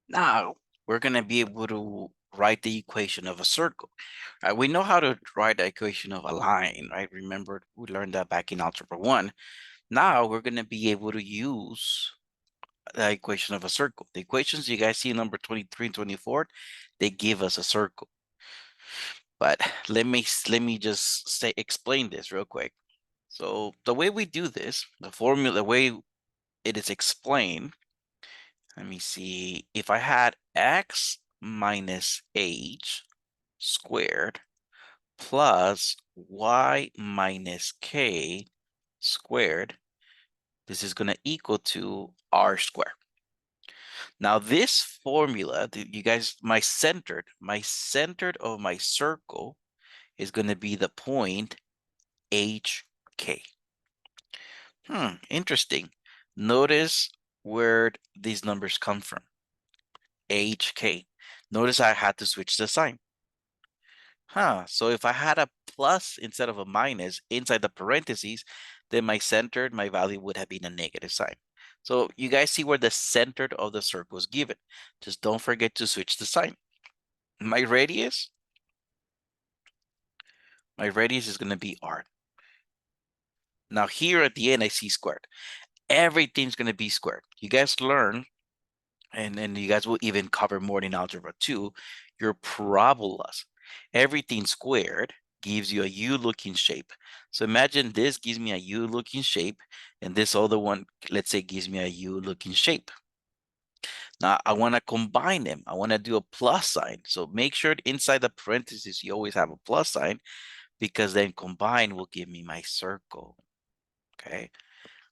Now we're going to be able to write the equation of a circle. We know how to write the equation of a line, right? Remember, we learned that back in Algebra 1. Now we're going to be able to use the equation of a circle. The equations you guys see in number 23 and 24, they give us a circle. But let me just explain this real quick. So the way we do this, the formula, the way it is explained, let me see. If I had x minus h squared plus y minus k squared, this is going to equal to r squared. Now this formula, you guys, my centered of my circle is going to be the point HK. Interesting. Notice where these numbers come from. HK. Notice I had to switch the sign. So if I had a plus instead of a minus inside the parentheses, then my value would have been a negative sign. So you guys see where the center of the circle is given. Just don't forget to switch the sign. My radius is going to be R. Now here at the end, I see squared. Everything's going to be squared. You guys learn, and then you guys will even cover more in Algebra 2, your parabolas. Everything squared gives you a U-looking shape. So imagine this gives me a U-looking shape, and this other one, let's say, gives me a U-looking shape. Now, I want to combine them. I want to do a plus sign. So make sure inside the parentheses, you always have a plus sign, because then combine will give me my circle. Okay,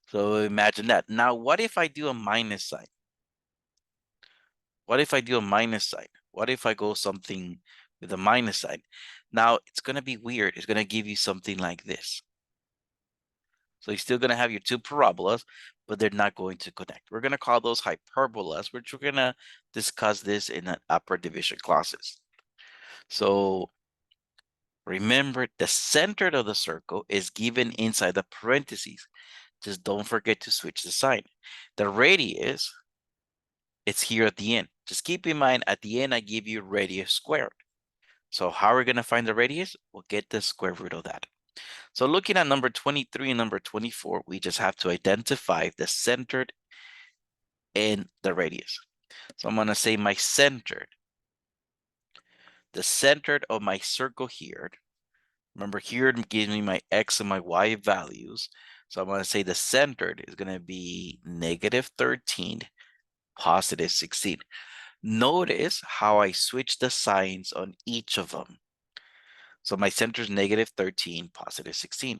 so imagine that. Now, what if I do a minus sign? What if I do a minus sign? What if I go something with a minus sign? Now, it's going to be weird. It's going to give you something like this. So you're still going to have your two parabolas, but they're not going to connect. We're going to call those hyperbolas, which we're going to discuss this in an upper division classes. So remember, the center of the circle is given inside the parentheses. Just don't forget to switch the sign. The radius, it's here at the end. Just keep in mind, at the end, I give you radius squared. So how are we going to find the radius? We'll get the square root of that. So looking at number 23 and number 24, we just have to identify the centered and the radius. So I'm going to say my centered. The centered of my circle here. Remember, here it gives me my x and my y values. So I'm going to say the centered is going to be negative 13, positive 16. Notice how I switch the signs on each of them. So my center is negative 13, positive 16.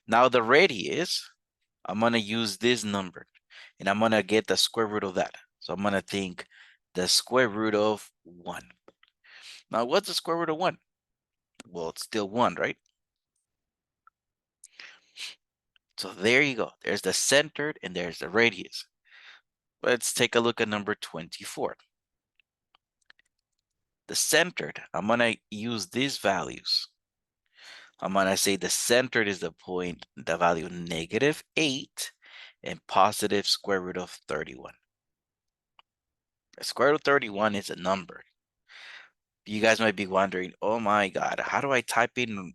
Now the radius, I'm going to use this number, and I'm going to get the square root of that. So I'm going to think the square root of 1. Now, what's the square root of 1? Well, it's still 1, right? So there you go. There's the centered and there's the radius. Let's take a look at number 24. The centered, I'm going to use these values. I'm going to say the centered is the point, the value negative 8 and positive square root of 31. The square root of 31 is a number. You guys might be wondering, oh my God, how do I type in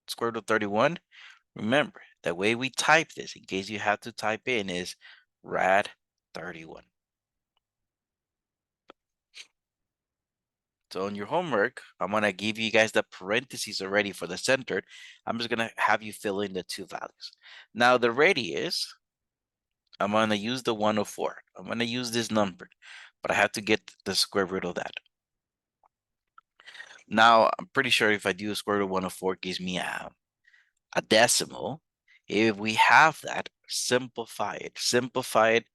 square root of 31? Remember, the way we type this, in case you have to type in, is rad 31. So on your homework, I'm going to give you guys the parentheses already for the centered. I'm just going to have you fill in the two values. Now the radius, I'm going to use the 104. I'm going to use this number, but I have to get the square root of that. Now, I'm pretty sure if I do a square root of 104, it gives me a decimal. If we have that, simplify it. Simplify it.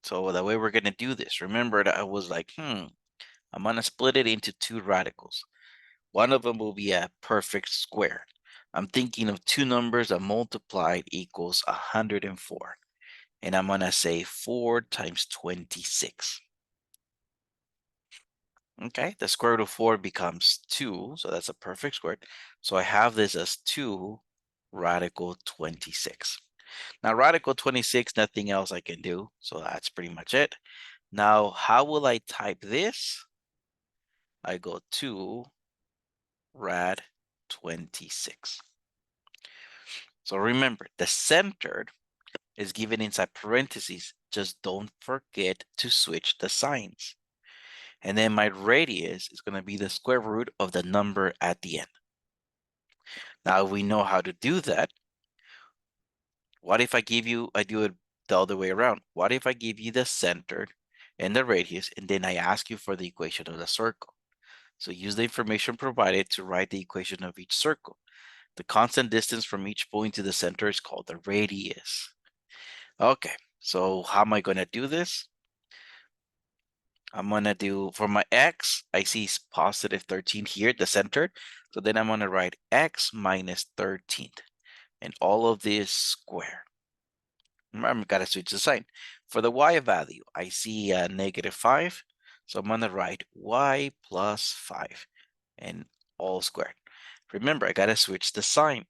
So the way we're going to do this, remember that I was like, I'm going to split it into two radicals. One of them will be a perfect square. I'm thinking of two numbers that multiplied equals 104. And I'm going to say 4 times 26. Okay, the square root of 4 becomes 2. So that's a perfect square. So I have this as 2 radical 26. Now radical 26, nothing else I can do. So that's pretty much it. Now, how will I type this? I go to rad 26. So remember, the centered is given inside parentheses. Just don't forget to switch the signs. And then my radius is going to be the square root of the number at the end. Now we know how to do that. What if I do it the other way around? What if I give you the centered and the radius, and then I ask you for the equation of the circle? So use the information provided to write the equation of each circle. The constant distance from each point to the center is called the radius. Okay, so how am I going to do this? I'm going to do, for my x, I see positive 13 here, the center. So then I'm going to write x minus 13. And all of this square. Remember, I've got to switch the sign. For the y value, I see -5. So I'm going to write y plus 5 and all squared. Remember, I got to switch the sign.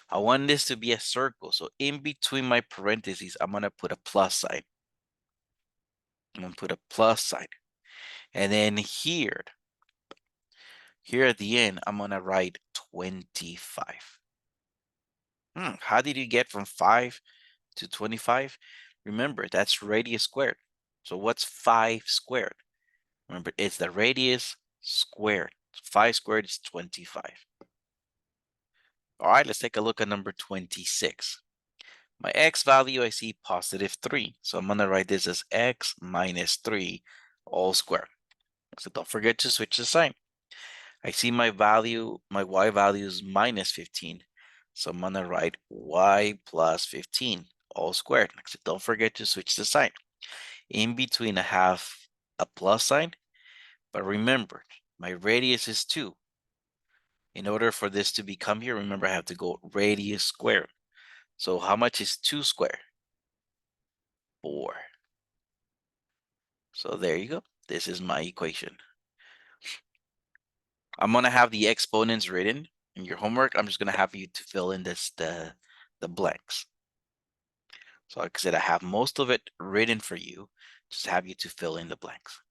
I want this to be a circle. So in between my parentheses, I'm going to put a plus sign. I'm going to put a plus sign. And then here at the end, I'm going to write 25. How did you get from 5 to 25? Remember, that's radius squared. So what's 5 squared? Remember, it's the radius squared. 5 squared is 25. All right, let's take a look at number 26. My x value, I see positive 3. So I'm going to write this as x minus 3 all squared. So don't forget to switch the sign. I see my y value is minus 15. So I'm going to write y plus 15 all squared. So don't forget to switch the sign. In between, I have a plus sign. But remember, my radius is 2. In order for this to become here, remember, I have to go radius squared. So how much is 2 squared? 4. So there you go. This is my equation. I'm going to have the exponents written in your homework. I'm just going to have you to fill in the blanks. So like I said, I have most of it written for you. Just have you to fill in the blanks.